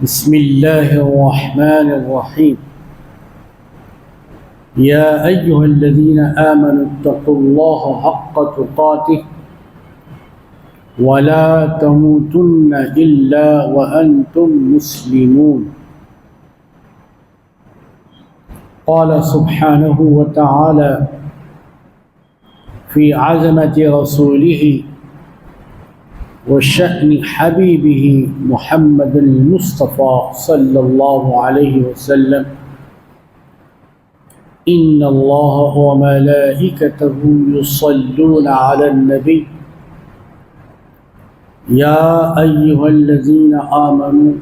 بسم الله الرحمن الرحيم يا أيها الذين آمنوا اتقوا الله حق تقاته ولا تموتن إلا وأنتم مسلمون. قال سبحانه وتعالى في عظمة رسوله وشأن حبيبه محمد المصطفى صلى الله عليه وسلم: إن الله وملائكته يصلون على النبي يا أيها الذين آمنوا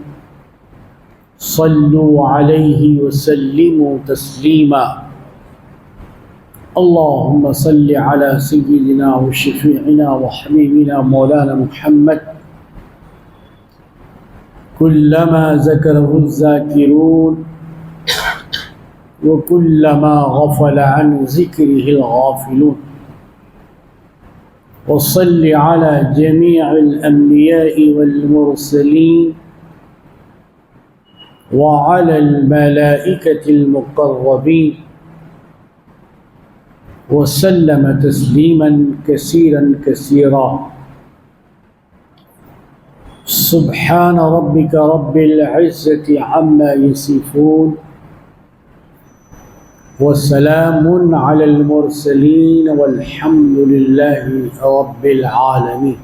صلوا عليه وسلموا تسليما. اللهم صل على سيدنا وشفيعنا وحبيبنا مولانا محمد كلما ذكره الذاكرون وكلما غفل عن ذكره الغافلون، وصل على جميع الأنبياء والمرسلين وعلى الملائكة المقربين وسلم تسليما كثيرا كثيرا. سبحان ربك رب العزة عما يصفون وسلام على المرسلين والحمد لله رب العالمين.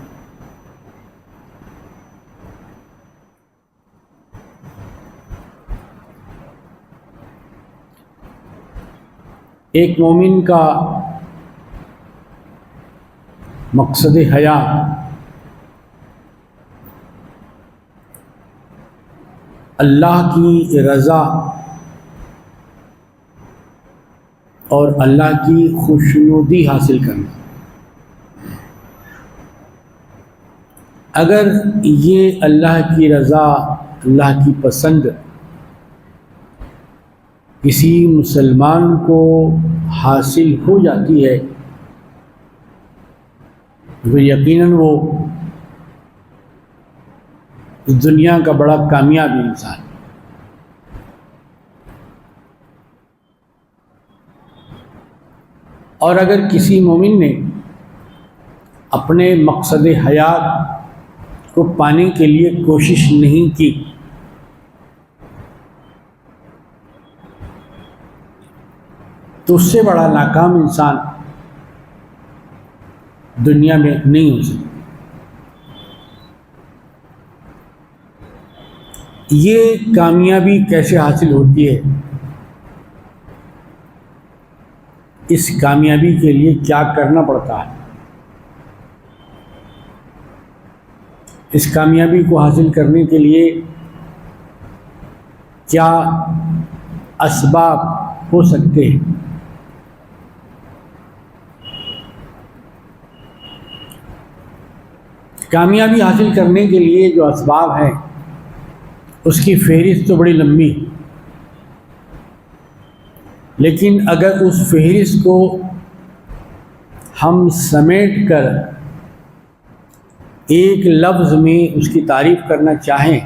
ایک مومن کا مقصد حیات اللہ کی رضا اور اللہ کی خوشنودی حاصل کرنا. اگر یہ اللہ کی رضا، اللہ کی پسند کسی مسلمان کو حاصل ہو جاتی ہے تو یقیناً وہ اس دنیا کا بڑا کامیاب انسان. اور اگر کسی مومن نے اپنے مقصد حیات کو پانے کے لیے کوشش نہیں کی تو اس سے بڑا ناکام انسان دنیا میں نہیں ہو سکتا. یہ کامیابی کیسے حاصل ہوتی ہے؟ اس کامیابی کے لیے کیا کرنا پڑتا ہے؟ اس کامیابی کو حاصل کرنے کے لیے کیا اسباب ہو سکتے ہیں؟ کامیابی حاصل کرنے کے لیے جو اسباب ہیں اس کی فہرست تو بڑی لمبی، لیکن اگر اس فہرست کو ہم سمیٹ کر ایک لفظ میں اس کی تعریف کرنا چاہیں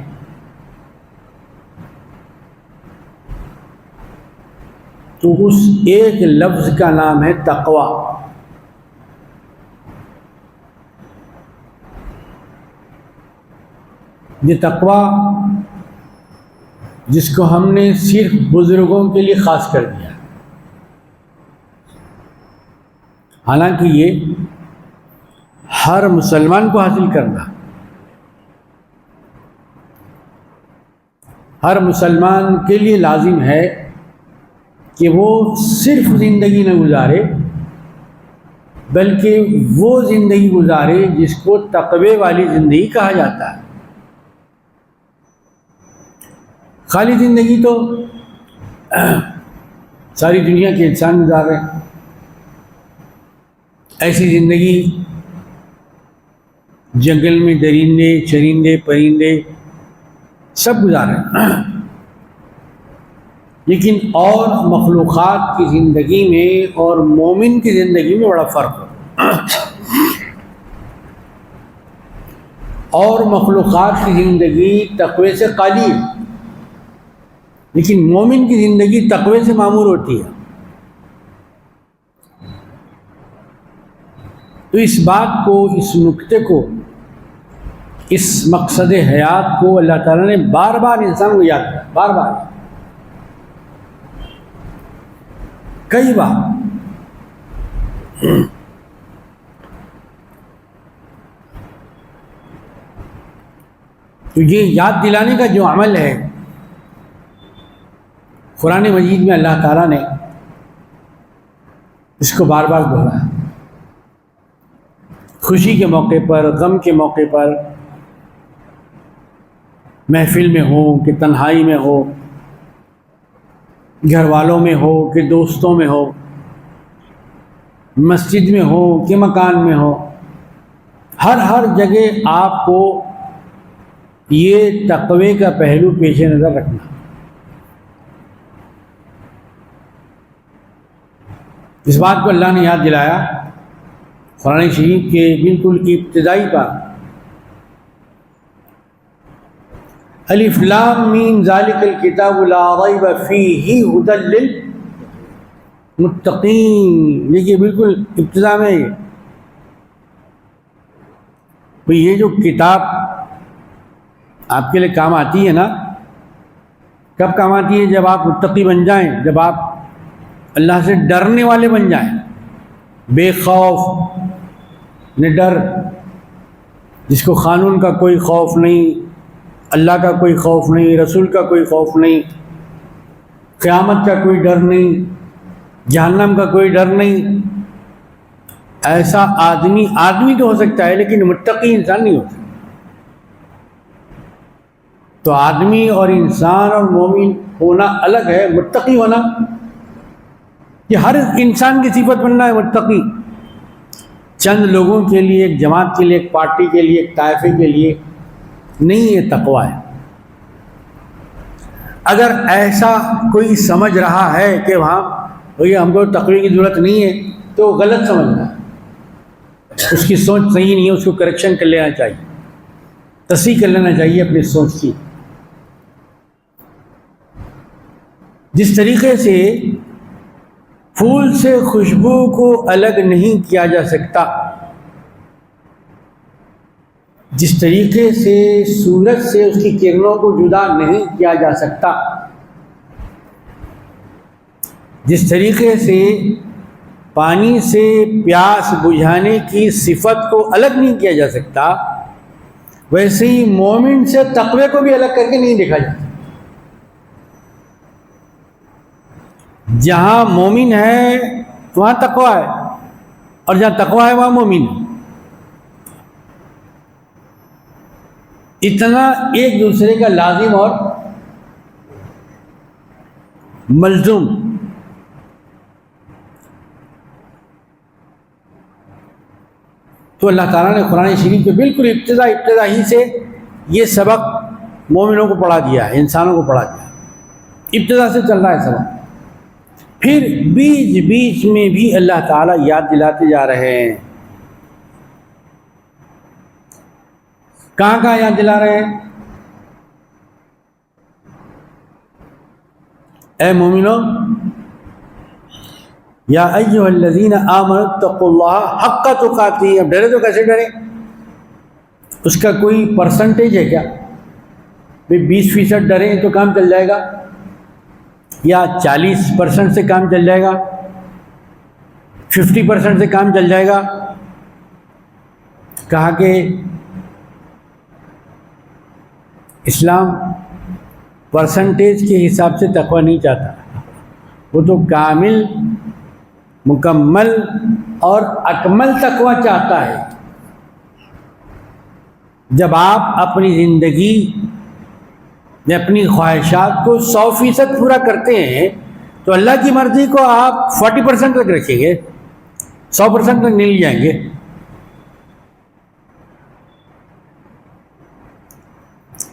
تو اس ایک لفظ کا نام ہے تقویٰ. یہ تقویٰ جس کو ہم نے صرف بزرگوں کے لیے خاص کر دیا، حالانکہ یہ ہر مسلمان کو حاصل کرنا، ہر مسلمان کے لیے لازم ہے کہ وہ صرف زندگی نہ گزارے بلکہ وہ زندگی گزارے جس کو تقوی والی زندگی کہا جاتا ہے. خالی زندگی تو ساری دنیا کے انسان گزار رہے ہیں. ایسی زندگی جنگل میں درندے چرندے پرندے سب گزار رہے ہیں، لیکن اور مخلوقات کی زندگی میں اور مومن کی زندگی میں بڑا فرق ہے. اور مخلوقات کی زندگی تقوی سے خالی ہے، لیکن مومن کی زندگی تقوی سے معمور ہوتی ہے۔ تو اس بات کو، اس نکتے کو، اس مقصد حیات کو اللہ تعالیٰ نے بار بار انسان کو یاد کیا، بار بار، کئی بار۔ تو یہ یاد دلانے کا جو عمل ہے قرآن مجید میں اللہ تعالیٰ نے اس کو بار بار دہرایا، خوشی کے موقع پر، غم کے موقع پر، محفل میں ہو کہ تنہائی میں ہو، گھر والوں میں ہو کہ دوستوں میں ہو، مسجد میں ہو کہ مکان میں ہو، ہر جگہ آپ کو یہ تقوی کا پہلو پیش نظر رکھنا۔ اس بات کو اللہ نے یاد دلایا قرآن شریف کے بالکل ابتدائی پر، الف لام میم ذالک الکتاب لا ریب فیہ ھدی للمتقین، دیکھیے بالکل ابتدا میں یہ جو کتاب آپ کے لیے کام آتی ہے نا، کب کام آتی ہے؟ جب آپ متقی بن جائیں، جب آپ اللہ سے ڈرنے والے بن جائیں، بے خوف نڈر، جس کو قانون کا کوئی خوف نہیں، اللہ کا کوئی خوف نہیں، رسول کا کوئی خوف نہیں، قیامت کا کوئی ڈر نہیں، جہنم کا کوئی ڈر نہیں۔ ایسا آدمی تو ہو سکتا ہے لیکن متقی انسان نہیں ہو سکتا۔ تو آدمی اور انسان اور مومن ہونا الگ ہے، متقی ہونا یہ ہر انسان کی صفت بننا ہے متقی۔ چند لوگوں کے لیے، ایک جماعت کے لیے، ایک پارٹی کے لیے، ایک طائفے کے لیے نہیں، یہ تقویٰ ہے۔ اگر ایسا کوئی سمجھ رہا ہے کہ وہاں ہم کو تقوی کی ضرورت نہیں ہے تو غلط سمجھنا ہے، اس کی سوچ صحیح نہیں ہے، اس کو کریکشن کر لینا چاہیے، تصحیح کر لینا چاہیے اپنی سوچ کی۔ جس طریقے سے پھول سے خوشبو کو الگ نہیں کیا جا سکتا، جس طریقے سے سورج سے اس کی کرنوں کو جدا نہیں کیا جا سکتا، جس طریقے سے پانی سے پیاس بجھانے کی صفت کو الگ نہیں کیا جا سکتا، ویسے ہی مومن سے تقوی کو بھی الگ کر کے نہیں دیکھا جاتا۔ جہاں مومن ہے وہاں تقویٰ ہے، اور جہاں تقویٰ ہے وہاں مومن ہے۔ اتنا ایک دوسرے کا لازم اور ملزوم۔ تو اللہ تعالیٰ نے قرآن شریف کے بالکل ابتدا ہی سے یہ سبق مومنوں کو پڑھا دیا ہے، انسانوں کو پڑھا دیا ہے، ابتدا سے چل رہا ہے سبق۔ پھر بیچ میں بھی اللہ تعالیٰ یاد دلاتے جا رہے ہیں۔ کہاں یاد دلا رہے ہیں؟ اے مومنوں، یا ایھا الذین آمنوا اتقوا اللہ حق تقاتہ۔ اب ڈرے تو کیسے ڈرے؟ اس کا کوئی پرسنٹیج ہے کیا؟ 20% ڈریں تو کام چل جائے گا، یا 40% سے کام چل جائے گا، 50% سے کام چل جائے گا؟ کہا کہ اسلام پرسنٹیج کے حساب سے تقویٰ نہیں چاہتا، وہ تو کامل، مکمل اور اکمل تقویٰ چاہتا ہے۔ جب آپ اپنی زندگی میں اپنی خواہشات کو 100% پورا کرتے ہیں تو اللہ کی مرضی کو آپ 40% تک رکھیں گے، 100% تک نہیں لے جائیں گے۔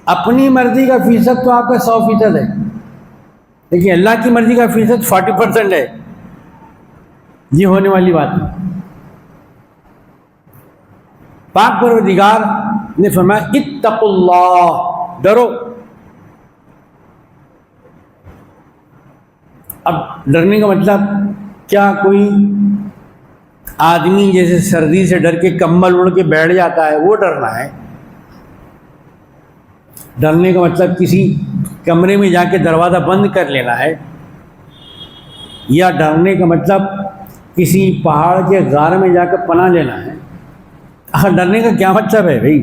اپنی مرضی کا فیصد تو آپ کا 100% ہے، لیکن اللہ کی مرضی کا فیصد 40% ہے۔ یہ ہونے والی بات ہے۔ پاک پروردگار نے فرمایا اتقوا اللہ، ڈرو۔ اب ڈرنے کا مطلب کیا کوئی آدمی جیسے سردی سے ڈر کے کمبل اڑ کے بیٹھ جاتا ہے وہ ڈرنا ہے؟ ڈرنے کا مطلب کسی کمرے میں جا کے دروازہ بند کر لینا ہے؟ یا ڈرنے کا مطلب کسی پہاڑ کے غار میں جا کر پناہ لینا ہے؟ آخر ڈرنے کا کیا مطلب ہے بھائی؟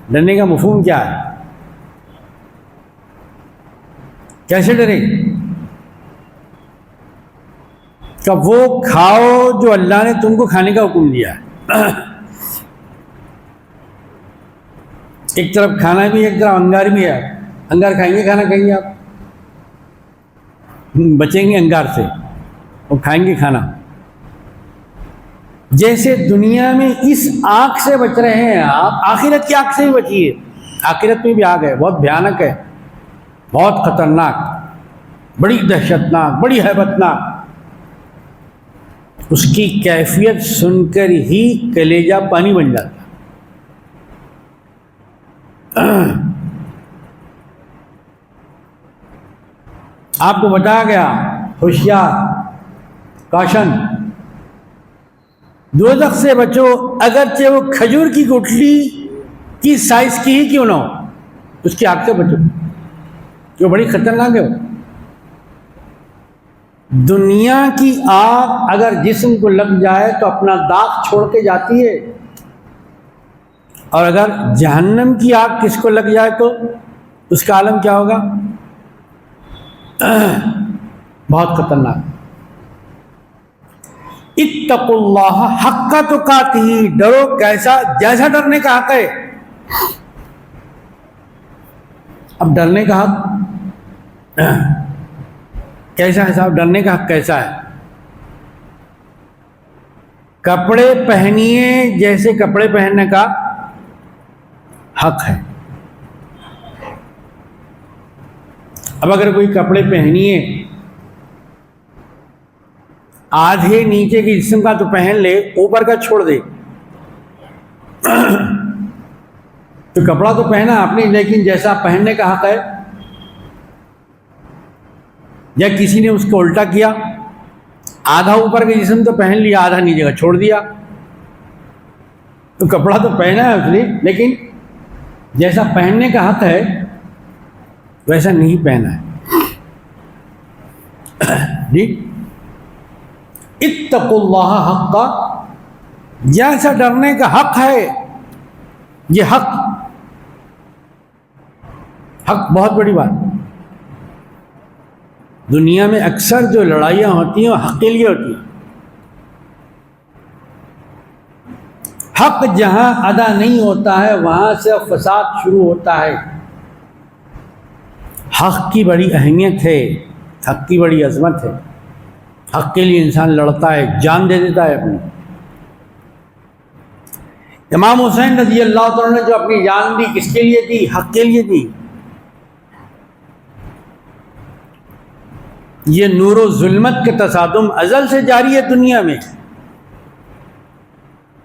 ڈرنے کا مفہوم کیا ہے؟ کیسے ڈرے؟ کہ وہ کھاؤ جو اللہ نے تم کو کھانے کا حکم دیا ہے۔ ایک طرف کھانا بھی ہے، ایک طرف انگار بھی ہے۔ انگار کھائیں گے، کھانا کھائیں گے؟ آپ بچیں گے انگار سے اور کھائیں گے کھانا۔ جیسے دنیا میں اس آگ سے بچ رہے ہیں آپ، آخرت کی آگ سے بھی بچیے۔ آخرت میں بھی آگ ہے، بہت بھیانک ہے، بہت خطرناک، بڑی دہشتناک، بڑی ہیبتناک۔ اس کی کیفیت سن کر ہی کلیجہ پانی بن جاتا۔ آپ کو بتایا گیا ہوشیار، کاشن، دوزخ سے بچو، اگرچہ وہ کھجور کی گٹھلی کی سائز کی ہی کیوں نہ ہو، اس کی آگ سے بچو، جو بڑی خطرناک ہے۔ دنیا کی آگ اگر جسم کو لگ جائے تو اپنا داغ چھوڑ کے جاتی ہے، اور اگر جہنم کی آگ کس کو لگ جائے تو اس کا عالم کیا ہوگا؟ بہت خطرناک۔ اتقوا اللہ حق تقاتہ، ڈرو کیسا؟ جیسا ڈرنے کا حق ہے۔ اب ڈرنے کا حق کیسا ہے صاحب؟ ڈرنے کا حق کیسا ہے؟ کپڑے پہنیے جیسے کپڑے پہننے کا حق ہے۔ اب اگر کوئی کپڑے پہنیے آدھے نیچے کے جسم کا تو پہن لے، اوپر کا چھوڑ دے تو کپڑا تو پہنا آپ نے، لیکن جیسا پہننے کا حق ہے، یا کسی نے اس کو الٹا کیا، آدھا اوپر کے جسم تو پہن لیا، آدھا نیچے کا چھوڑ دیا، تو کپڑا تو پہنا ہے اس نے، لیکن جیسا پہننے کا حق ہے ویسا نہیں پہنا ہے۔ جی اتقوا اللہ حق، جیسا ڈرنے کا حق ہے، یہ حق بہت بڑی بات۔ دنیا میں اکثر جو لڑائیاں ہوتی ہیں وہ حق کے لیے ہوتی ہیں۔ حق جہاں ادا نہیں ہوتا ہے وہاں سے فساد شروع ہوتا ہے۔ حق کی بڑی اہمیت ہے، حق کی بڑی عظمت ہے، حق کے لیے انسان لڑتا ہے، جان دے دیتا ہے اپنی۔ امام حسین رضی اللہ تعالیٰ نے جو اپنی جان دی کس کے لیے دی؟ حق کے لیے دی۔ یہ نور و ظلمت کے تصادم ازل سے جاری ہے دنیا میں،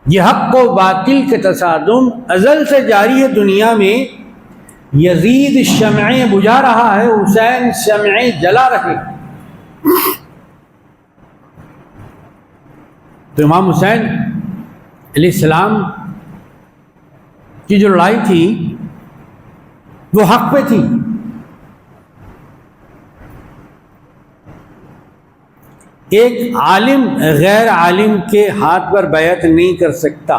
یہ حق و باطل کے تصادم ازل سے جاری ہے دنیا میں۔ یزید شمعیں بجھا رہا ہے، حسین شمعیں جلا رہے۔ تو امام حسین علیہ السلام کی جو لڑائی تھی وہ حق پہ تھی۔ ایک عالم غیر عالم کے ہاتھ پر بیعت نہیں کر سکتا،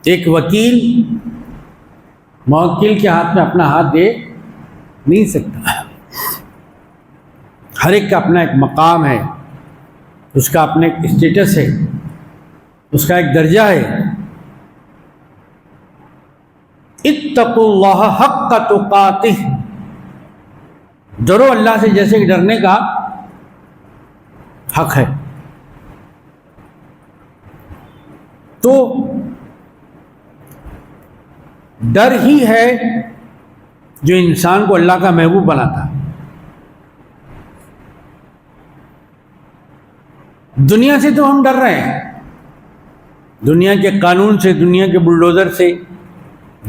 ایک وکیل موکل کے ہاتھ میں اپنا ہاتھ دے نہیں سکتا۔ ہر ایک کا اپنا ایک مقام ہے، اس کا اپنا ایک اسٹیٹس ہے، اس کا ایک درجہ ہے۔ اتقوا اللہ حق تقاتہ، ڈرو اللہ سے جیسے کہ ڈرنے کا حق ہے۔ تو ڈر ہی ہے جو انسان کو اللہ کا محبوب بناتا ہے۔ دنیا سے تو ہم ڈر رہے ہیں، دنیا کے قانون سے، دنیا کے بلڈوزر سے،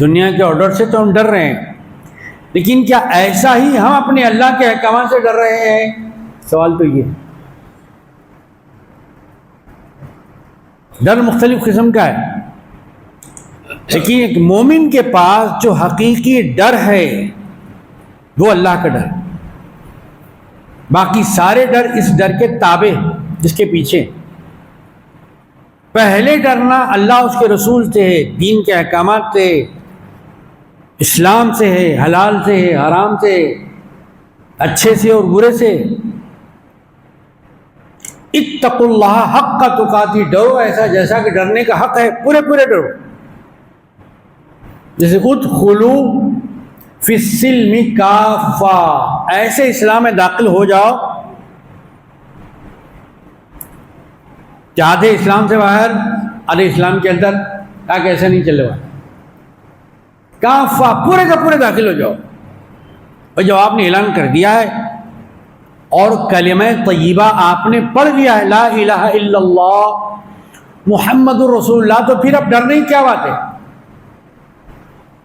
دنیا کے آرڈر سے تو ہم ڈر رہے ہیں، لیکن کیا ایسا ہی ہم اپنے اللہ کے احکامات سے ڈر رہے ہیں؟ سوال تو یہ ہے۔ ڈر مختلف قسم کا ہے، لیکن ایک مومن کے پاس جو حقیقی ڈر ہے وہ اللہ کا ڈر ہے۔ باقی سارے ڈر اس ڈر کے تابع ہیں، جس کے پیچھے پہلے ڈرنا اللہ اس کے رسول سے ہے، دین کے احکامات سے، اسلام سے ہے، حلال سے ہے، حرام سے، اچھے سے اور برے سے۔ اتقوا اللہ حق تقاتی، ڈرو ایسا جیسا کہ ڈرنے کا حق ہے، پورے پورے ڈرو۔ جیسے ادخلوا فی السلم کافہ، ایسے اسلام میں داخل ہو جاؤ کہ آدھے اسلام سے باہر آدھے اسلام کے اندر، تاکہ ایسا نہیں چلے گا۔ کافہ، پورے کا پورے داخل ہو جاؤ۔ اور جب آپ نے اعلان کر دیا ہے اور کلمہ طیبہ آپ نے پڑھ لیا ہے، لا الہ الا اللہ محمد الرسول اللہ، تو پھر اب ڈرنے کی کیا بات ہے؟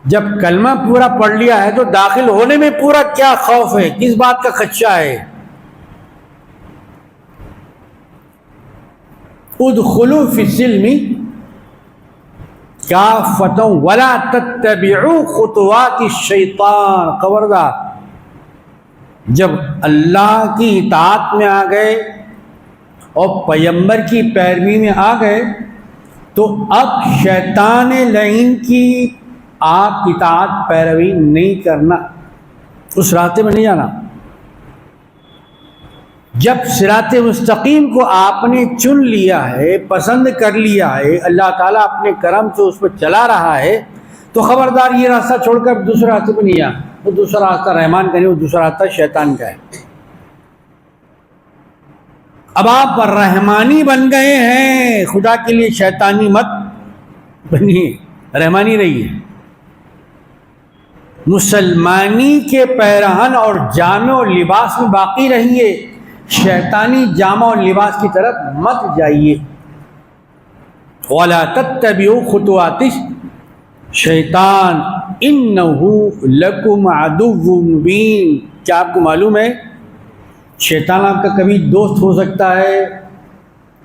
جب کلمہ پورا پڑھ لیا ہے تو داخل ہونے میں پورا کیا خوف ہے، کس بات کا خدشہ ہے؟ ادخلوا فی السلم کافۃ ولا تتبعوا خطوات الشیطان، خبردار جب اللہ کی اطاعت میں آ گئے اور پیغمبر کی پیروی میں آ گئے تو اب شیطان لعین کی آپ اطاعت پیروی نہیں کرنا، اس راستے میں نہیں جانا۔ جب صراط مستقیم کو آپ نے چن لیا ہے، پسند کر لیا ہے، اللہ تعالیٰ اپنے کرم سے اس پہ چلا رہا ہے، تو خبردار یہ راستہ چھوڑ کر دوسرے راستے پہ نہیں جانا۔ وہ دوسرا راستہ رحمان کا نہیں، وہ دوسرا راستہ شیطان کا ہے۔ اب آپ رحمانی بن گئے ہیں، خدا کے لیے شیطانی مت بنیے، رحمانی رہیے۔ مسلمانی کے پیرہن اور جامع و لباس میں باقی رہیے، شیطانی جامع و لباس کی طرف مت جائیے۔ وَلَا تَتَّبِعُوا خُطُوَاتِ الشَّيْطَانِ إِنَّهُ لَكُمْ عَدُوٌّ مُبِينٌ۔ کیا آپ کو معلوم ہے شیطان آپ کا کبھی دوست ہو سکتا ہے؟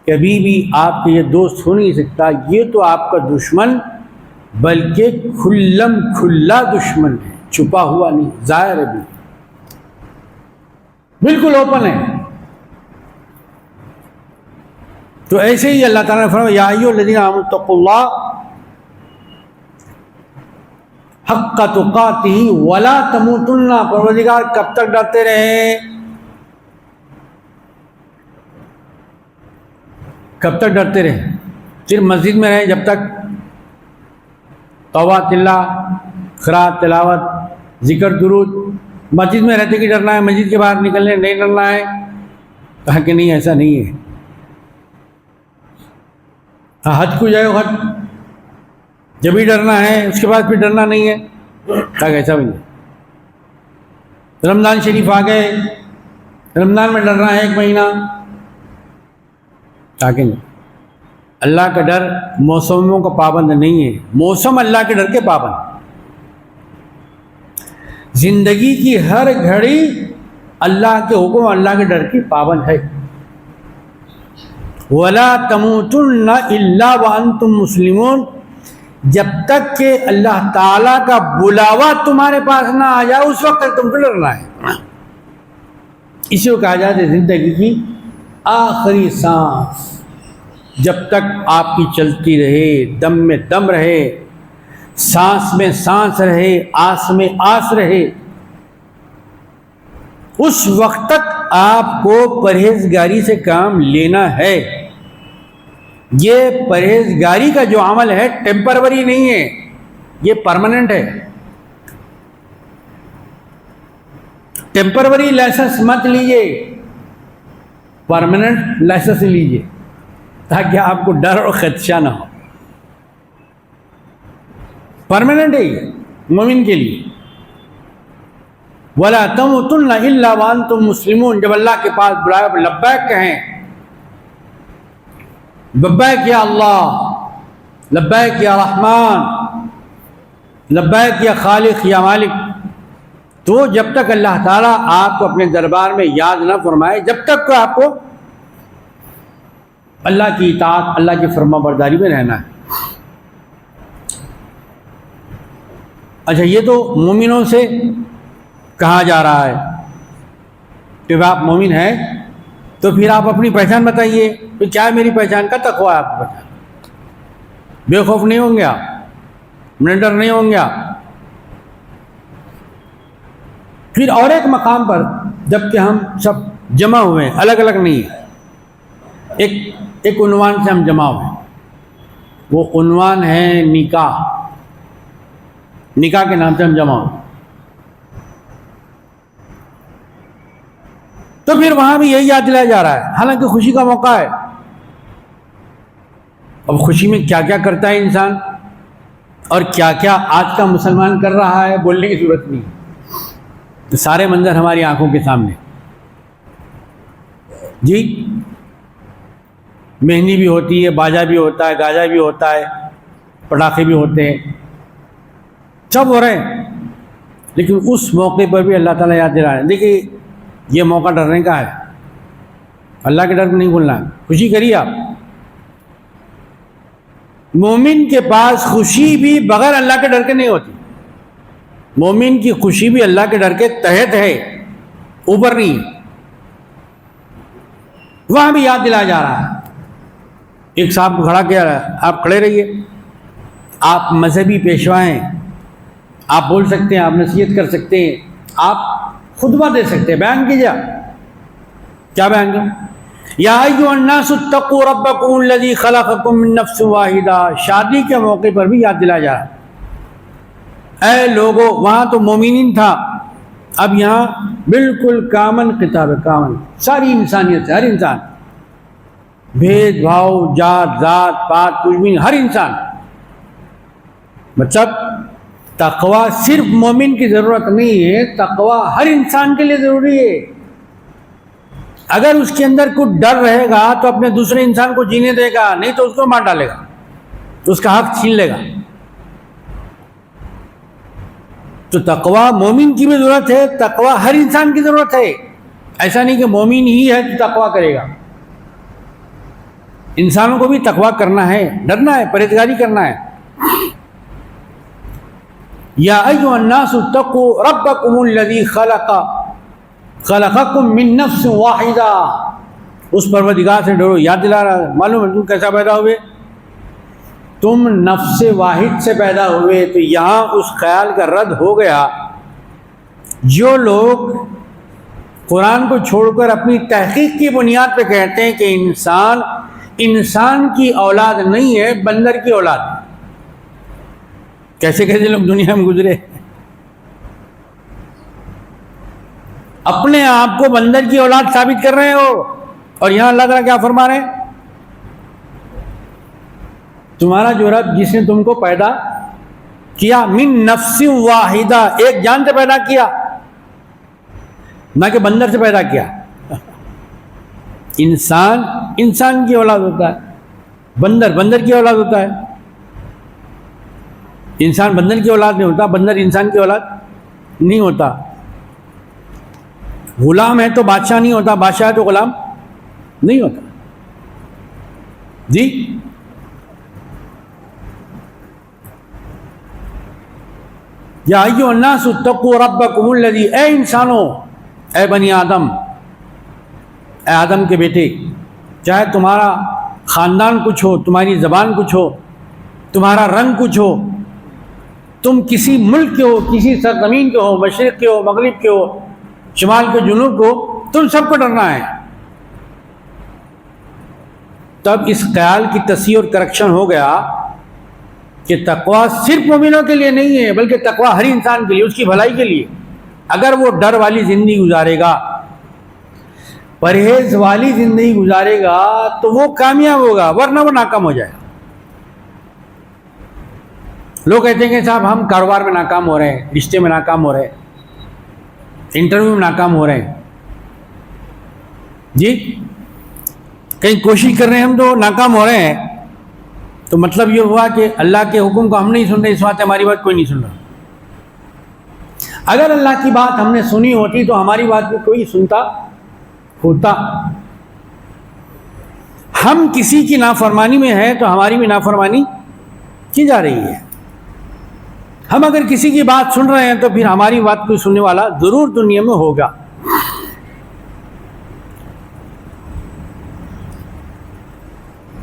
کبھی بھی آپ کے یہ دوست ہو نہیں سکتا، یہ تو آپ کا دشمن بلکہ کھلم کھلا دشمن ہے، چھپا ہوا نہیں، ظاہر ہے، بھی بالکل اوپن ہے۔ تو ایسے ہی اللہ تعالیٰ نے فرمایا یا ایھا الذین آمنوا اتقوا اللہ حق تقاتہ ولا تموتن، پروردگار کب تک ڈرتے رہے؟ کب تک ڈرتے رہے؟ صرف مسجد میں رہیں جب تک توبہ اللہ، قرات، تلاوت، ذکر، درود، مسجد میں رہتے کہ ڈرنا ہے، مسجد کے باہر نکلنے نہیں ڈرنا ہے؟ کہا کہ نہیں، ایسا نہیں ہے۔ حج کو جائے حج جب بھی ڈرنا ہے، اس کے بعد پھر ڈرنا نہیں ہے؟ کہا کہ ایسا بھی نہیں۔ رمضان شریف آ گئے، رمضان میں ڈرنا ہے 1 مہینہ؟ کہا کہ نہیں۔ اللہ کا ڈر موسموں کا پابند نہیں ہے، موسم اللہ کے ڈر کے پابند۔ زندگی کی ہر گھڑی اللہ کے حکم، اللہ کے ڈر کی پابند ہے۔ وَلَا تَمُوتُنَّ إِلَّا وَأَنْتُمْ مُسْلِمُونَ، جب تک کہ اللہ تعالیٰ کا بلاوا تمہارے پاس نہ آ جائے اس وقت تک تم کو ڈرنا ہے۔ اسی کو کہا جاتا ہے زندگی کی آخری سانس، جب تک آپ کی چلتی رہے، دم میں دم رہے، سانس میں سانس رہے، آس میں آس رہے، اس وقت تک آپ کو پرہیزگاری سے کام لینا ہے۔ یہ پرہیزگاری کا جو عمل ہے ٹیمپروری نہیں ہے، یہ پرماننٹ ہے۔ ٹیمپروری لائسنس مت لیجیے، پرماننٹ لائسنس لیجیے، تاکہ آپ کو ڈر اور خدشہ نہ ہو۔ پرماننٹ ہے یہ مومن کے لیے۔ وَلَا تَمُوتُنَّ إِلَّا وَأَنْتُمْ مُسْلِمُونَ، جب اللہ کے پاس بلایا لبیک کہیں، لبیک یا اللہ، لبیک یا رحمان، لبیک یا خالق یا مالک، تو جب تک اللہ تعالیٰ آپ کو اپنے دربار میں یاد نہ فرمائے، جب تک کہ آپ کو اللہ کی اطاعت، اللہ کی فرما برداری میں رہنا ہے۔ اچھا، یہ تو مومنوں سے کہا جا رہا ہے کہ آپ مومن ہیں، تو پھر آپ اپنی پہچان بتائیے، تو کیا ہے میری پہچان؟ کا تقویٰ ہے آپ کی پہچان۔ بے خوف نہیں ہوں گے آپ، نڈر نہیں ہوں گے آپ۔ پھر اور ایک مقام پر جب کہ ہم سب جمع ہوئے ہیں، الگ الگ نہیں ہیں، ایک عنوان سے ہم جمع ہوئے ہیں، وہ عنوان ہے نکاح۔ نکاح کے نام سے ہم جمع ہوئے، تو پھر وہاں بھی یہی یاد دلایا جا رہا ہے، حالانکہ خوشی کا موقع ہے۔ اب خوشی میں کیا کیا کرتا ہے انسان، اور کیا کیا آج کا مسلمان کر رہا ہے، بولنے کی ضرورت نہیں، تو سارے منظر ہماری آنکھوں کے سامنے۔ جی، مہندی بھی ہوتی ہے، باجا بھی ہوتا ہے، گاجا بھی ہوتا ہے، پٹاخے بھی ہوتے ہیں، سب ہو رہے ہیں، لیکن اس موقع پر بھی اللہ تعالیٰ یاد دلا رہے ہیں۔ دیکھیے، یہ موقع ڈرنے کا ہے، اللہ کے ڈر کو نہیں بھولنا ہے۔ خوشی کریے آپ۔ مومن کے پاس خوشی بھی بغیر اللہ کے ڈر کے نہیں ہوتی۔ مومن کی خوشی بھی اللہ کے ڈر کے تحت ہے، اوپر نہیں ہے۔ وہاں بھی یاد دلایا جا رہا ہے۔ ایک صاحب کو کھڑا کیا رہا ہے، آپ کھڑے رہیے، آپ مذہبی پیشوا ہیں، آپ بول سکتے ہیں، آپ نصیحت کر سکتے ہیں، آپ خطبہ دے سکتے ہیں، بیان کیجیے۔ کیا بیان کریں؟ یا ایھا الناس اتقوا ربکم الذی خلقکم من نفس واحدہ۔ شادی کے موقع پر بھی یاد دلایا جا رہا ہے، اے لوگو، وہاں تو مومنین تھا، اب یہاں بالکل کامن خطاب ہے، کامن، ساری انسانیت سے، ہر انسان، بھید بھاؤ، جات ذات پات کچھ بھی نہیں، ہر انسان۔ مطلب تقویٰ صرف مومن کی ضرورت نہیں ہے، تقویٰ ہر انسان کے لیے ضروری ہے۔ اگر اس کے اندر کچھ ڈر رہے گا تو اپنے دوسرے انسان کو جینے دے گا، نہیں تو اس کو مار ڈالے گا، تو اس کا حق چھین لے گا۔ تو تقویٰ مومن کی بھی ضرورت ہے، تقویٰ ہر انسان کی ضرورت ہے۔ ایسا نہیں کہ مومن ہی ہے تو تقویٰ کرے گا، انسانوں کو بھی تقویٰ کرنا ہے، ڈرنا ہے، پرہیزگاری کرنا ہے۔ یا ایھا الناس اتقوا ربکم الذی خلقکم من نفس واحدہ۔ اس پروردگار سے ڈرو، یاد دلا رہا ہے۔ معلوم ہے تم کیسا پیدا ہوئے؟ تم نفس واحد سے پیدا ہوئے۔ تو یہاں اس خیال کا رد ہو گیا، جو لوگ قرآن کو چھوڑ کر اپنی تحقیق کی بنیاد پہ کہتے ہیں کہ انسان کی اولاد نہیں ہے، بندر کی اولاد ہے۔ کیسے کیسے لوگ دنیا میں گزرے، اپنے آپ کو بندر کی اولاد ثابت کر رہے ہو، اور یہاں اللہ تعالیٰ کیا فرما رہے ہیں؟ تمہارا جو رب جس نے تم کو پیدا کیا، من نفس واحدہ، ایک جان سے پیدا کیا، نہ کہ بندر سے پیدا کیا۔ انسان کی اولاد ہوتا ہے، بندر کی اولاد ہوتا ہے۔ انسان بندر کی اولاد نہیں ہوتا، بندر انسان کی اولاد نہیں ہوتا۔ غلام ہے تو بادشاہ نہیں ہوتا، بادشاہ ہے تو غلام نہیں ہوتا۔ جی، یا ایھا الناس اتقوا ربکم الذی، اے انسانوں، اے بنی آدم، اے آدم کے بیٹے، چاہے تمہارا خاندان کچھ ہو، تمہاری زبان کچھ ہو، تمہارا رنگ کچھ ہو، تم کسی ملک کے ہو، کسی سرزمین کے ہو، مشرق کے ہو، مغرب کے ہو، شمال کے جنوب کو، تم سب کو ڈرنا ہے۔ تب اس خیال کی تصحیح اور کریکشن ہو گیا کہ تقویٰ صرف مومنوں کے لیے نہیں ہے، بلکہ تقویٰ ہر انسان کے لیے، اس کی بھلائی کے لیے۔ اگر وہ ڈر والی زندگی گزارے گا، پرہیز والی زندگی گزارے گا، تو وہ کامیاب ہوگا، ورنہ وہ ناکام ہو جائے گا۔ لوگ کہتے ہیں کہ صاحب ہم کاروبار میں ناکام ہو رہے ہیں، رشتے میں ناکام ہو رہے ہیں، انٹرویو میں ناکام ہو رہے ہیں، جی کہیں کوشش کر رہے ہیں ہم تو ناکام ہو رہے ہیں۔ تو مطلب یہ ہوا کہ اللہ کے حکم کو ہم نہیں سن رہے، اس واسطے ہماری بات کوئی نہیں سن رہا۔ اگر اللہ کی بات ہم نے سنی ہوتی تو ہماری بات بھی کوئی سنتا ہوتا۔ ہم کسی کی نافرمانی میں ہیں تو ہماری بھی نافرمانی کی جا رہی ہے۔ ہم اگر کسی کی بات سن رہے ہیں تو پھر ہماری بات کوئی سننے والا ضرور دنیا میں ہوگا۔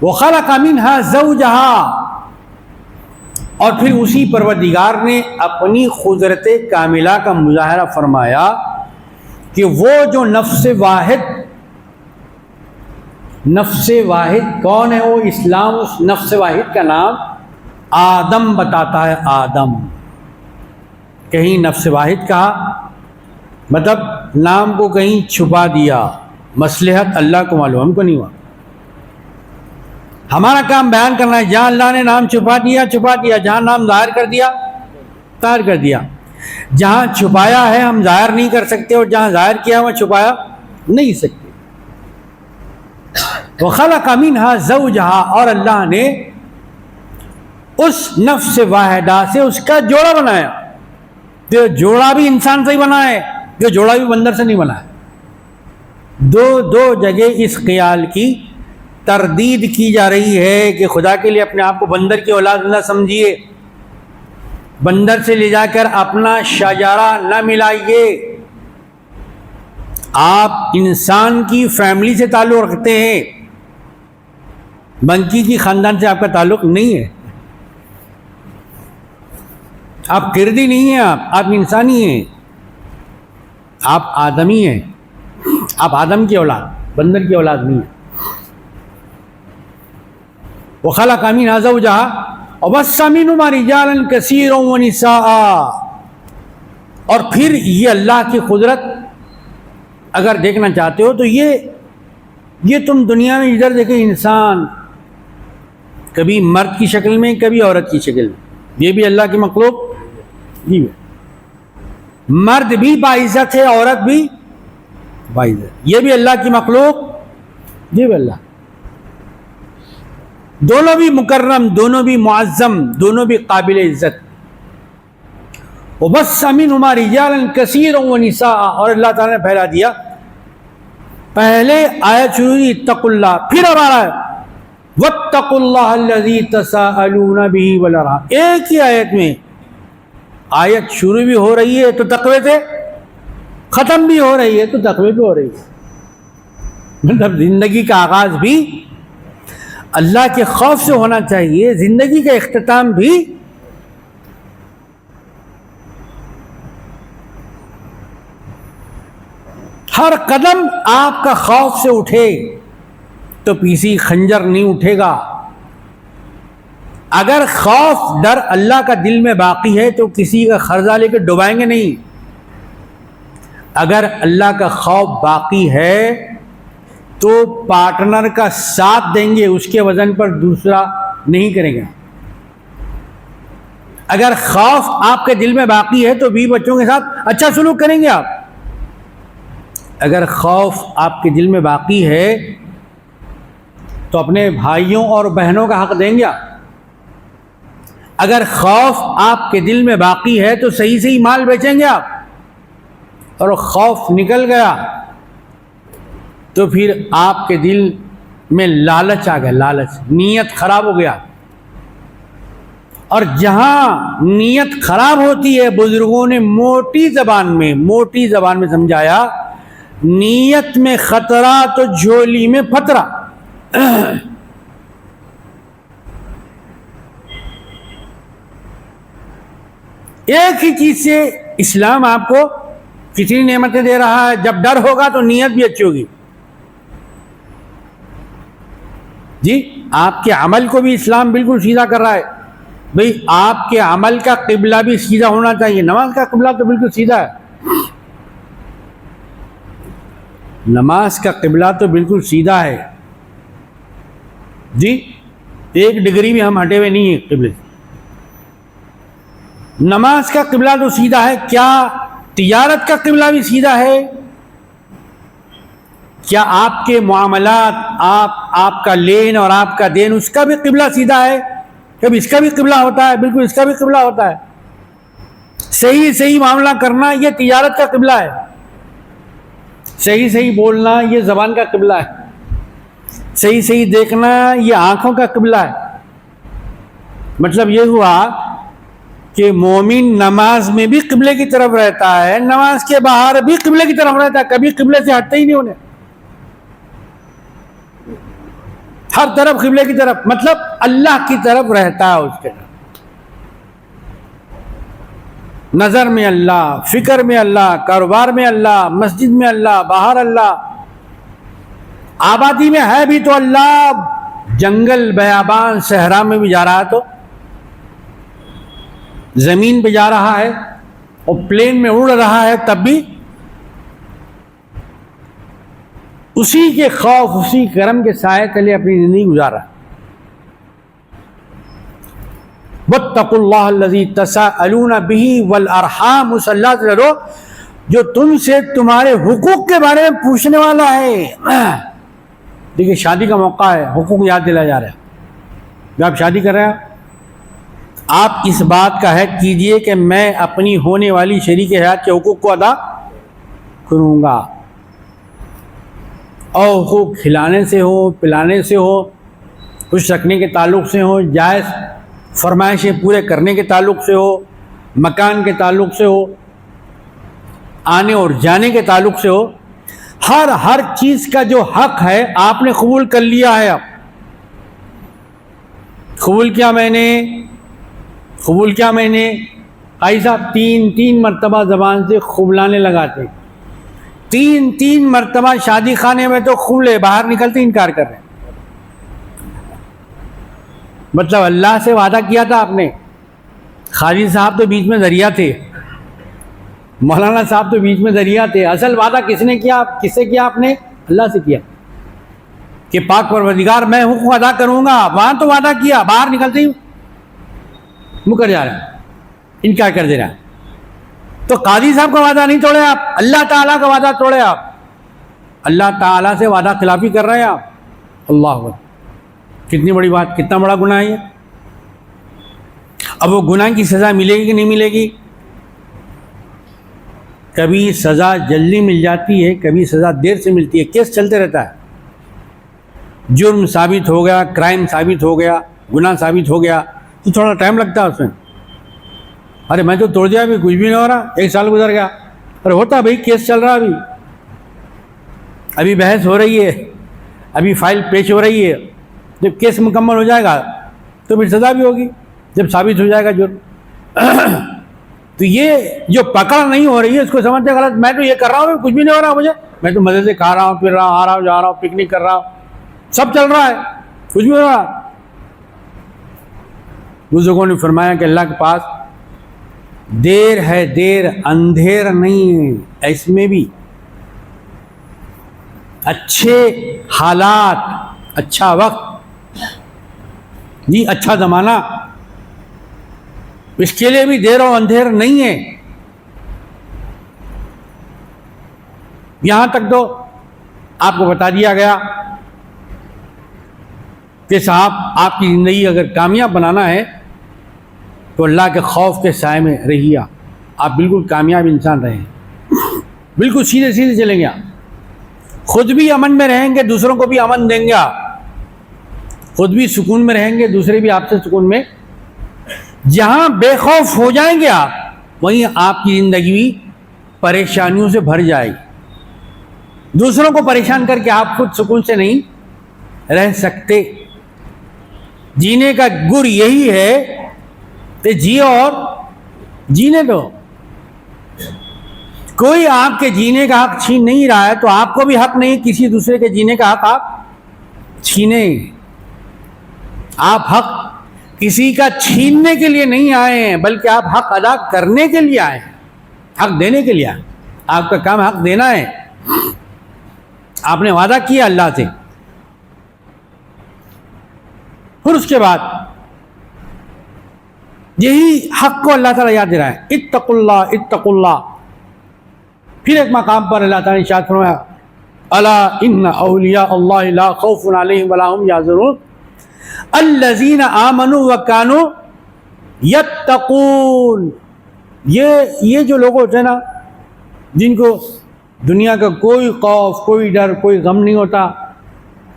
وَخَلَقَ مِنْهَا زَوْجَهَا، اور پھر اسی پروردگار نے اپنی قدرت کاملہ کا مظاہرہ فرمایا کہ وہ جو نفس واحد کون ہے؟ وہ اسلام اس نفس واحد کا نام آدم بتاتا ہے۔ آدم، کہیں نفس واحد کہا مطلب نام کو کہیں چھپا دیا، مصلحت اللہ کو معلوم، ہم کو نہیں ہوا۔ ہمارا کام بیان کرنا ہے، جہاں اللہ نے نام چھپا دیا، جہاں نام ظاہر کر دیا، ظاہر کر دیا۔ جہاں چھپایا ہے ہم ظاہر نہیں کر سکتے، اور جہاں ظاہر کیا ہوا چھپایا نہیں سکتے۔ وَخَلَقَ مِنْهَا زَوْجَهَا، اور اللہ نے اس نفس واحدہ سے اس کا جوڑا بنایا۔ جو جوڑا بھی انسان سے ہی بنا ہے، جو جوڑا بھی بندر سے نہیں بنا ہے۔ دو جگہ اس خیال کی تردید کی جا رہی ہے کہ خدا کے لیے اپنے آپ کو بندر کی اولاد نہ سمجھیے، بندر سے لے جا کر اپنا شجرہ نہ ملائیے۔ آپ انسان کی فیملی سے تعلق رکھتے ہیں، منکی کی خاندان سے آپ کا تعلق نہیں ہے۔ آپ قردی نہیں ہیں، آپ انسانی ہیں، آپ آدمی ہیں، آپ آدم کی اولاد، بندر کی اولاد نہیں ہیں۔ وَخَلَقَ مِنْهَا زَوْجَهَا وَبَثَّ مِنْهُمَا رِجَالًا كَثِيرًا وَنِسَاءً، اور پھر یہ اللہ کی قدرت اگر دیکھنا چاہتے ہو تو یہ تم دنیا میں ادھر دیکھیں، انسان کبھی مرد کی شکل میں، کبھی عورت کی شکل میں، یہ بھی اللہ کی مخلوق جی، مرد بھی باعزت ہے، عورت بھی باعزت، یہ بھی اللہ کی مخلوق جی، اللہ دونوں بھی مکرم، دونوں بھی معظم، دونوں بھی قابل عزت۔ وَبَثَّ مِنْهُمَا رِجَالًا كَثِيرًا وَنِسَاءً، اور اللہ تعالیٰ نے پھیلا دیا۔ پہلے آیت شروع ہوئی اتقوا اللہ، پھر اب آ رہا ہے وَاتَّقُوا اللَّهَ الَّذِي تَسَاءَلُونَ بِهِ وَالْأَرْحَامَ۔ ایک ہی آیت میں آیت شروع بھی ہو رہی ہے تو تقوی سے، ختم بھی ہو رہی ہے تو تقوی بھی ہو رہی ہے۔ مطلب زندگی کا آغاز بھی اللہ کے خوف سے ہونا چاہیے، زندگی کا اختتام بھی ہر قدم آپ کا خوف سے اٹھے تو پیسی خنجر نہیں اٹھے گا۔ اگر خوف ڈر اللہ کا دل میں باقی ہے تو کسی کا قرضہ لے کے ڈبائیں گے نہیں۔ اگر اللہ کا خوف باقی ہے تو پارٹنر کا ساتھ دیں گے، اس کے وزن پر دوسرا نہیں کریں گے۔ اگر خوف آپ کے دل میں باقی ہے تو بیوی بچوں کے ساتھ اچھا سلوک کریں گے آپ۔ اگر خوف آپ کے دل میں باقی ہے تو اپنے بھائیوں اور بہنوں کا حق دیں گے آپ۔ اگر خوف آپ کے دل میں باقی ہے تو صحیح صحیح مال بیچیں گے آپ، اور خوف نکل گیا تو پھر آپ کے دل میں لالچ آ گیا، لالچ، نیت خراب ہو گیا۔ اور جہاں نیت خراب ہوتی ہے، بزرگوں نے موٹی زبان میں سمجھایا، نیت میں خطرہ تو جھولی میں پھترا۔ ایک ہی چیز سے اسلام آپ کو کتنی نعمتیں دے رہا ہے۔ جب ڈر ہوگا تو نیت بھی اچھی ہوگی جی۔ آپ کے عمل کو بھی اسلام بالکل سیدھا کر رہا ہے۔ بھئی آپ کے عمل کا قبلہ بھی سیدھا ہونا چاہیے۔ نماز کا قبلہ تو بالکل سیدھا ہے، نماز کا قبلہ تو بالکل سیدھا ہے جی، ایک ڈگری بھی ہم ہٹے ہوئے نہیں ہیں قبلے سے۔ نماز کا قبلہ تو سیدھا ہے، کیا تجارت کا قبلہ بھی سیدھا ہے؟ کیا آپ کے معاملات، آپ کا لین اور آپ کا دین، اس کا بھی قبلہ سیدھا ہے؟ کبھی اس کا بھی قبلہ ہوتا ہے، بالکل اس کا بھی قبلہ ہوتا ہے. صحیح معاملہ کرنا یہ تجارت کا قبلہ ہے، صحیح بولنا یہ زبان کا قبلہ ہے، صحیح دیکھنا یہ آنکھوں کا قبلہ ہے. مطلب یہ ہوا کہ مومن نماز میں بھی قبلے کی طرف رہتا ہے، نماز کے باہر بھی قبلے کی طرف رہتا ہے، کبھی قبلے سے ہٹتا ہی نہیں انہیں، ہر طرف قبلے کی طرف، مطلب اللہ کی طرف رہتا ہے. اس کے نظر میں اللہ، فکر میں اللہ، کاروبار میں اللہ، مسجد میں اللہ، باہر اللہ، آبادی میں ہے بھی تو اللہ، جنگل بیابان صحرا میں بھی جا رہا ہے تو زمین پہ جا رہا ہے اور پلین میں اڑ رہا ہے تب بھی اسی کے خوف، اسی کرم کے سائے تلے اپنی زندگی گزار رہا ہے. واتقوا اللہ الذی تساءلون بہ والارحام، اس اللہ سے ڈرو جو تم سے تمہارے حقوق کے بارے میں پوچھنے والا ہے. دیکھیے شادی کا موقع ہے، حقوق یاد دلایا جا رہا ہے. جب آپ شادی کر رہے ہیں آپ اس بات کا عہد کیجئے کہ میں اپنی ہونے والی شریک حیات کے حقوق کو ادا کروں گا، اور حقوق کھلانے سے ہو، پلانے سے ہو، خوش رکھنے کے تعلق سے ہو، جائز فرمائشیں پورے کرنے کے تعلق سے ہو، مکان کے تعلق سے ہو، آنے اور جانے کے تعلق سے ہو، ہر چیز کا جو حق ہے آپ نے قبول کر لیا ہے. اب قبول کیا میں نے قاضی صاحب تین مرتبہ زبان سے قبلانے لگاتے، تین مرتبہ شادی خانے میں تو قبلے، باہر نکلتے انکار کر رہے ہیں. مطلب اللہ سے وعدہ کیا تھا آپ نے، قاضی صاحب تو بیچ میں ذریعہ تھے، مولانا صاحب تو بیچ میں ذریعہ تھے. اصل وعدہ کس نے کیا؟ کس سے کیا آپ نے؟ اللہ سے کیا کہ پاک پروردگار میں حقوق ادا کروں گا. وہاں تو وعدہ کیا، باہر نکلتے ہی مکر جا رہا ہے، انکار کر دے رہا ہے. تو قاضی صاحب کا وعدہ نہیں توڑے آپ، اللہ تعالیٰ کا وعدہ توڑے آپ، اللہ تعالیٰ سے وعدہ خلافی کر رہے ہیں آپ. اللہ اکبر، کتنی بڑی بات، کتنا بڑا گناہ ہے. اب وہ گناہ کی سزا ملے گی کہ نہیں ملے گی؟ کبھی سزا جلدی مل جاتی ہے، کبھی سزا دیر سے ملتی ہے. کیس چلتے رہتا ہے، جرم ثابت ہو گیا، کرائم ثابت ہو گیا، گناہ ثابت ہو گیا تو تھوڑا ٹائم لگتا ہے اس میں. ارے میں تو توڑ دیا، ابھی کچھ بھی نہیں ہو رہا، 1 سال گزر گیا. ارے ہوتا بھائی، کیس چل رہا، ابھی بحث ہو رہی ہے، ابھی فائل پیش ہو رہی ہے. جب کیس مکمل ہو جائے گا تو پھر سزا بھی ہوگی، جب ثابت ہو جائے گا جرم. تو یہ جو پکڑ نہیں ہو رہی ہے اس کو سمجھتے غلط. میں تو یہ کر رہا ہوں، کچھ بھی نہیں ہو رہا مجھے، میں تو مزے سے کھا رہا ہوں، پھر رہا ہوں، آ رہا ہوں، جا رہا ہوں، پکنک کر رہا ہوں، سب چل رہا ہے، کچھ بھی ہو رہا. بزرگوں نے فرمایا کہ اللہ کے پاس دیر ہے، دیر اندھیر نہیں ہے. اس میں بھی اچھے حالات، اچھا وقت، جی اچھا زمانہ، اس کے لیے بھی دیر و اندھیر نہیں ہے. یہاں تک تو آپ کو بتا دیا گیا کہ صاحب آپ کی زندگی اگر کامیاب بنانا ہے تو اللہ کے خوف کے سائے میں رہیے، آپ بالکل کامیاب انسان رہیں، بالکل سیدھے چلیں گے، خود بھی امن میں رہیں گے، دوسروں کو بھی امن دیں گے، آپ خود بھی سکون میں رہیں گے، دوسرے بھی آپ سے سکون میں. جہاں بے خوف ہو جائیں گے آپ، وہیں آپ کی زندگی بھی پریشانیوں سے بھر جائے گی. دوسروں کو پریشان کر کے آپ خود سکون سے نہیں رہ سکتے. جینے کا گر یہی ہے کہ جیو اور جینے دو. کوئی آپ کے جینے کا حق چھین نہیں رہا ہے تو آپ کو بھی حق نہیں کسی دوسرے کے جینے کا حق آپ چھینیں. آپ حق کسی کا چھیننے کے لیے نہیں آئے ہیں، بلکہ آپ حق ادا کرنے کے لیے آئے ہیں، حق دینے کے لیے آئے ہیں. آپ کا کام حق دینا ہے. آپ نے وعدہ کیا اللہ سے. پھر اس کے بعد یہی حق کو اللہ تعالیٰ یاد دے رہا ہے، اتقوا اللہ اتقوا اللہ. پھر ایک مقام پر اللہ تعالیٰ نے ارشاد فرمایا، الا ان اولیاء اللہ لا خوف علیہم ولا هم یحزنون. الذین آمنوا وکانوا یتقون. یہ جو لوگ ہوتے ہیں نا جن کو دنیا کا کوئی خوف، کوئی ڈر، کوئی غم نہیں ہوتا.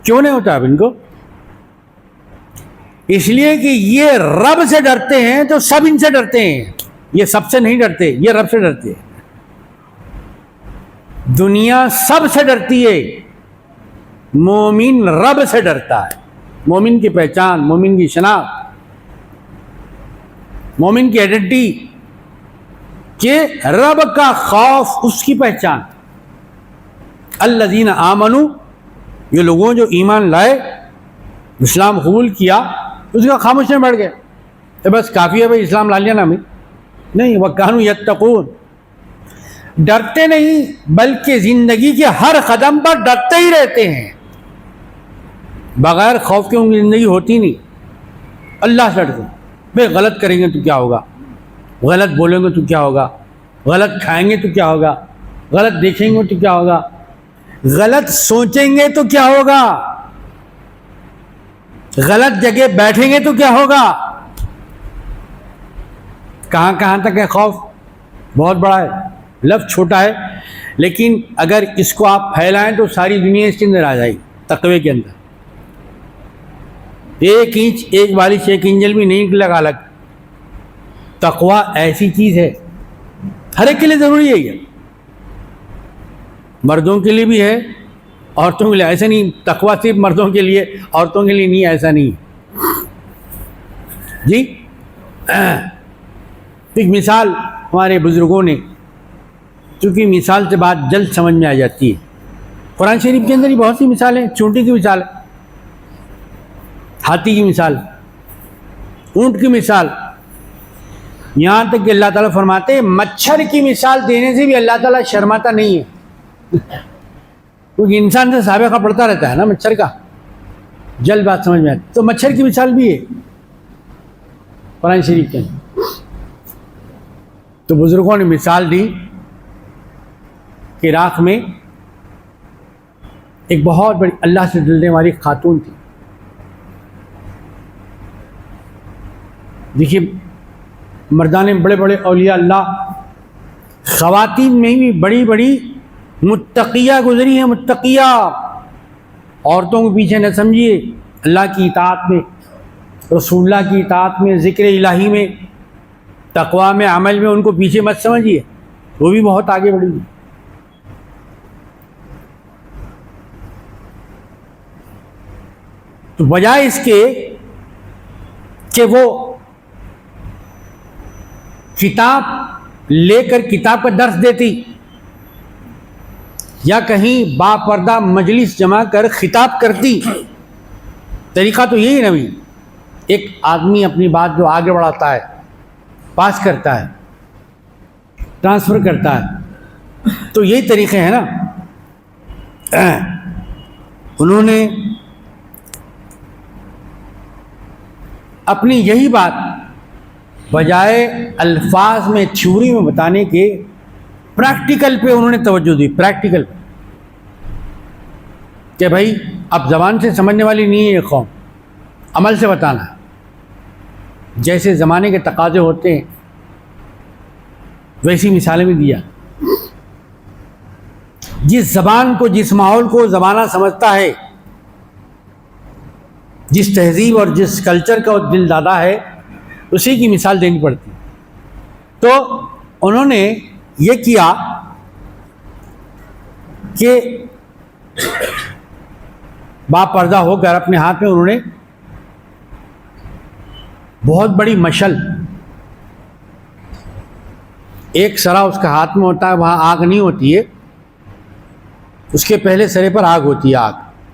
کیوں نہیں ہوتا اب ان کو؟ اس لیے کہ یہ رب سے ڈرتے ہیں تو سب ان سے ڈرتے ہیں. یہ سب سے نہیں ڈرتے، یہ رب سے ڈرتے ہیں. دنیا سب سے ڈرتی ہے، مومن رب سے ڈرتا ہے. مومن کی پہچان، مومن کی شناخت، مومن کی آئیڈینٹی کہ رب کا خوف، اس کی پہچان. الذین آمنوا، یہ لوگوں جو ایمان لائے، اسلام قبول کیا، اس کا خاموش نہیں بڑھ گئے تو بس کافی ہے بھائی اسلام لا لیا نا ہمیں. نہیں، وَكَانُوا يَتَّقُونَ. ڈرتے نہیں بلکہ زندگی کے ہر قدم پر ڈرتے ہی رہتے ہیں. بغیر خوف کے ان کی زندگی ہوتی نہیں. اللہ سے ڈرتے ہیں. بھائی غلط کریں گے تو کیا ہوگا، غلط بولیں گے تو کیا ہوگا، غلط کھائیں گے تو کیا ہوگا، غلط دیکھیں گے تو کیا ہوگا، غلط سوچیں گے تو کیا ہوگا، غلط جگہ بیٹھیں گے تو کیا ہوگا. کہاں کہاں تک ہے خوف؟ بہت بڑا ہے. لفظ چھوٹا ہے لیکن اگر اس کو آپ پھیلائیں تو ساری دنیا اس کے اندر آ جائے گی. تقوی کے اندر 1 انچ 1 بالش 1 انجل بھی نہیں لگا الگ. تقوی ایسی چیز ہے ہر ایک کے لیے ضروری ہے. یہ مردوں کے لیے بھی ہے، عورتوں کے لیے. ایسا نہیں تقوی صرف مردوں کے لیے، عورتوں کے لیے نہیں، ایسا نہیں جی. ایک مثال ہمارے بزرگوں نے، چونکہ مثال سے بات جلد سمجھ میں آ جاتی ہے. قرآن شریف کے اندر ہی بہت سی مثالیں. چونٹی کی مثال، ہاتھی کی مثال، اونٹ کی مثال، یہاں تک کہ اللہ تعالیٰ فرماتے ہیں مچھر کی مثال دینے سے بھی اللہ تعالیٰ شرماتا نہیں ہے. کیونکہ انسان سے سابقہ پڑتا رہتا ہے نا مچھر کا، جلد بات سمجھ میں آتی. تو مچھر کی مثال بھی ہے قرآن شریف کے اندر. تو بزرگوں نے مثال دی کہ عراق میں ایک بہت بڑی اللہ سے ڈرنے والی خاتون تھی. دیکھیے مردان بڑے بڑے اولیاء اللہ، خواتین میں بھی بڑی بڑی متقیہ گزری ہیں. متقیہ عورتوں کو پیچھے نہ سمجھیے. اللہ کی اطاعت میں، رسول اللہ کی اطاعت میں، ذکر الہی میں، تقوی میں، عمل میں ان کو پیچھے مت سمجھیے. وہ بھی بہت آگے بڑھی. تو بجائے اس کے کہ وہ کتاب لے کر کتاب کا درس دیتی یا کہیں با پردہ مجلس جمع کر خطاب کرتی، طریقہ تو یہی نہیں. ایک آدمی اپنی بات جو آگے بڑھاتا ہے، پاس کرتا ہے، ٹرانسفر کرتا ہے، تو یہی طریقے ہیں نا. انہوں نے اپنی یہی بات بجائے الفاظ میں، تھیوری میں بتانے کے، پریکٹیکل پہ انہوں نے توجہ دی. پریکٹیکل کہ بھائی اب زبان سے سمجھنے والی نہیں ہے یہ قوم، عمل سے بتانا ہے. جیسے زمانے کے تقاضے ہوتے ہیں ویسی مثالیں بھی دیا. جس زبان کو، جس ماحول کو زمانہ سمجھتا ہے، جس تہذیب اور جس کلچر کا وہ دل دادا ہے، اسی کی مثال دینی پڑتی. تو انہوں نے یہ کیا کہ باپ پردہ ہو کر اپنے ہاتھ میں انہوں نے بہت بڑی مشل، ایک سرا اس کا ہاتھ میں ہوتا ہے، وہاں آگ نہیں ہوتی ہے، اس کے پہلے سرے پر آگ ہوتی ہے.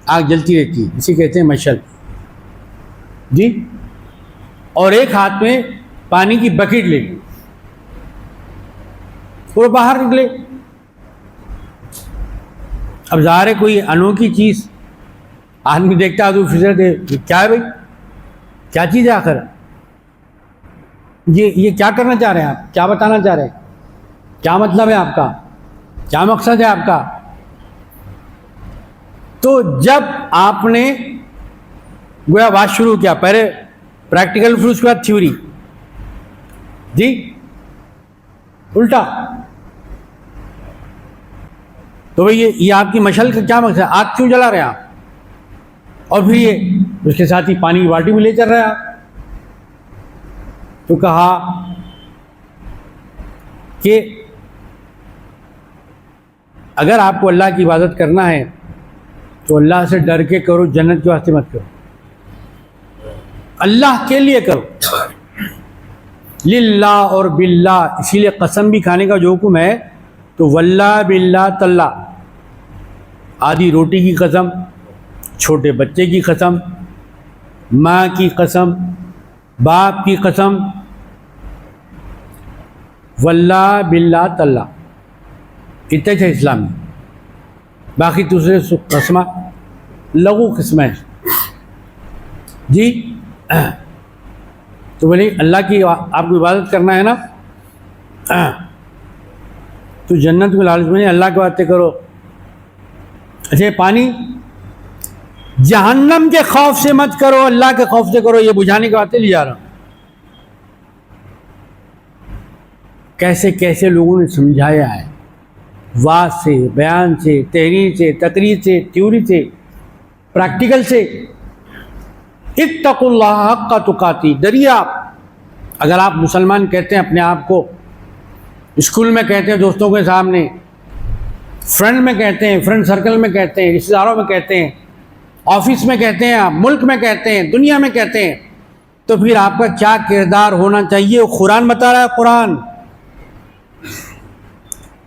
آگ جلتی رہتی ہے، اسے کہتے ہیں مشل جی. اور ایک ہاتھ میں پانی کی بکیٹ لے لی اور باہر نکلے. اب ظاہر ہے کوئی انوکھی چیز، آدمی دیکھتا ہے تو فطرت ہے کیا ہے بھائی، کیا چیز ہے آخر، یہ کیا کرنا چاہ رہے ہیں آپ، کیا بتانا چاہ رہے ہیں، کیا مطلب ہے آپ کا، کیا مقصد ہے آپ کا. تو جب آپ نے گویا بات شروع کیا، پہلے پریکٹیکل پھر اس کے بعد تھیوری. جی الٹا. تو بھئی یہ آپ کی مشعل کا کیا مقصد ہے؟ آگ کیوں جلا رہے ہیں آپ؟ اور پھر یہ اس کے ساتھ ہی پانی کی بالٹی بھی لے چل رہے ہیں آپ. تو کہا کہ اگر آپ کو اللہ کی عبادت کرنا ہے تو اللہ سے ڈر کے کرو، جنت کے واسطے مت کرو، اللہ کے لیے کرو. للہ اور باللہ، اسی لیے قسم بھی کھانے کا جو حکم ہے تو واللہ باللہ تاللہ، آدھی روٹی کی قسم، چھوٹے بچے کی قسم، ماں کی قسم، باپ کی قسم، واللہ باللہ تاللہ، اتنے تھے اسلام میں. باقی دوسرے قسمہ لغو قسمیں. جی تو بولے اللہ کی آپ کو عبادت کرنا ہے نا تو جنت کو لالچ میں نہیں، اللہ کی باتیں کرو. اچھا پانی جہنم کے خوف سے مت کرو، اللہ کے خوف سے کرو، یہ بجھانے کی باتیں لے جا رہا ہوں. کیسے کیسے لوگوں نے سمجھایا ہے، واعظ سے، بیان سے، تحریر سے، تقریر سے، تھیوری سے، پریکٹیکل سے. اتقوا اللہ حق تقاتی، ڈریے آپ. اگر آپ مسلمان کہتے ہیں اپنے آپ کو، اسکول میں کہتے ہیں دوستوں کے سامنے، فرینڈ میں کہتے ہیں، فرینڈ سرکل میں کہتے ہیں، رشتہ داروں میں کہتے ہیں، آفس میں کہتے ہیں، آپ ملک میں کہتے ہیں، دنیا میں کہتے ہیں، تو پھر آپ کا کیا کردار ہونا چاہیے وہ قرآن بتا رہا ہے. قرآن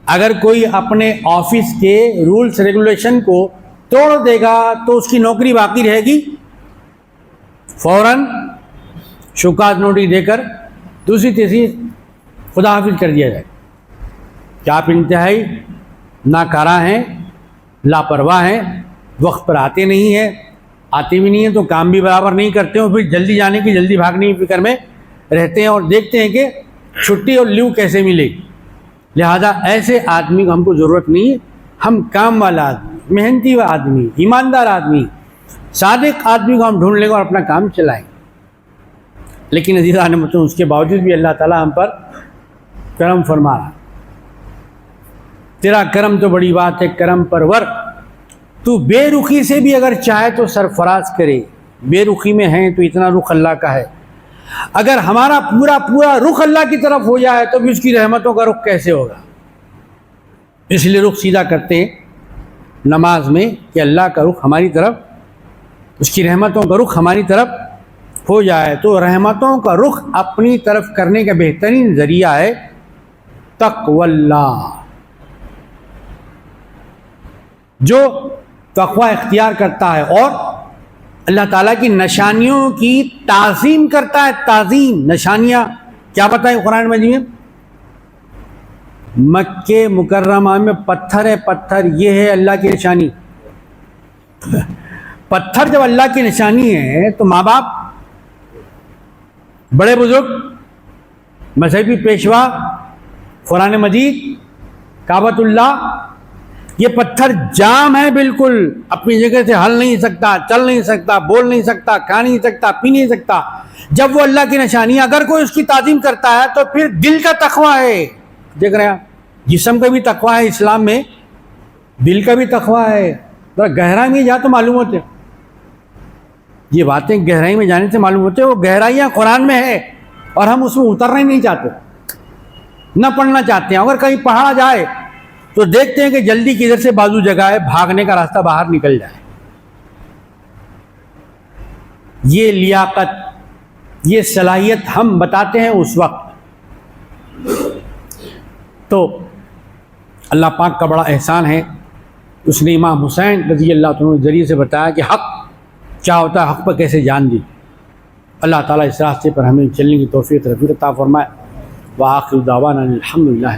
اگر کوئی اپنے آفس کے رولز ریگولیشن کو توڑ دے گا تو اس کی نوکری باقی رہے گی، فوراً شکایت نوٹس دے کر دوسری تیسری خدا حافظ کر دیا جائے کہ آپ انتہائی ناکارہ ہیں، لاپرواہ ہیں، وقت پر آتے نہیں ہیں، آتے بھی نہیں ہیں تو کام بھی برابر نہیں کرتے ہو، پھر جلدی جانے کی جلدی بھاگنے کی فکر میں رہتے ہیں اور دیکھتے ہیں کہ چھٹی اور لیو کیسے ملے. لہذا ایسے آدمی کو ہم کو ضرورت نہیں ہے. ہم کام والا آدمی، محنتی آدمی، ایماندار آدمی، صادق آدمی کو ہم ڈھونڈ لیں گے اور اپنا کام چلائیں. لیکن عزیزان مطلب اس کے باوجود بھی اللہ تعالیٰ ہم پر کرم فرما رہا. تیرا کرم تو بڑی بات ہے کرم پرور، تو بے رخی سے بھی اگر چاہے تو سرفراز کرے. بے رخی میں ہیں تو اتنا رخ اللہ کا ہے. اگر ہمارا پورا پورا رخ اللہ کی طرف ہو جائے تو بھی اس کی رحمتوں کا رخ کیسے ہوگا. اس لیے رخ سیدھا کرتے ہیں نماز میں کہ اللہ کا رخ ہماری طرف، اس کی رحمتوں کا رخ ہماری طرف ہو جائے. تو رحمتوں کا رخ اپنی طرف کرنے کا بہترین ذریعہ ہے تقوی اللہ. جو تقوی اختیار کرتا ہے اور اللہ تعالیٰ کی نشانیوں کی تعظیم کرتا ہے. تعظیم، نشانیاں کیا بتائیں قرآن مجید میں؟ مکہ مکرمہ میں پتھر ہے، پتھر یہ ہے اللہ کی نشانی. پتھر جب اللہ کی نشانی ہے تو ماں باپ، بڑے بزرگ، مذہبی پیشوا، قرآن مجید، کعبۃ اللہ، یہ پتھر جام ہے، بالکل اپنی جگہ سے ہل نہیں سکتا، چل نہیں سکتا، بول نہیں سکتا، کھا نہیں سکتا، پی نہیں سکتا. جب وہ اللہ کی نشانی ہے، اگر کوئی اس کی تعظیم کرتا ہے تو پھر دل کا تقویٰ ہے. دیکھ رہے ہیں جسم کا بھی تقویٰ ہے اسلام میں، دل کا بھی تقویٰ ہے. ذرا گہرائی میں جا تو معلوم ہوتے، یہ باتیں گہرائی میں جانے سے معلوم ہوتے. وہ گہرائیاں قرآن میں ہے اور ہم اس میں اترنا ہی نہیں چاہتے، نہ پڑھنا چاہتے ہیں. اگر کہیں پڑھا جائے تو دیکھتے ہیں کہ جلدی کدھر سے بازو جگہ ہے، بھاگنے کا راستہ باہر نکل جائے. یہ لیاقت، یہ صلاحیت ہم بتاتے ہیں اس وقت. تو اللہ پاک کا بڑا احسان ہے، اس نے امام حسین رضی اللہ عنہ کے ذریعے سے بتایا کہ حق کیا ہوتا ہے، حق پر کیسے جان دی. اللہ تعالیٰ اس راستے پر ہمیں چلنے کی توفیق عطا فرمائے. وآخر دعوانا الحمدللہ.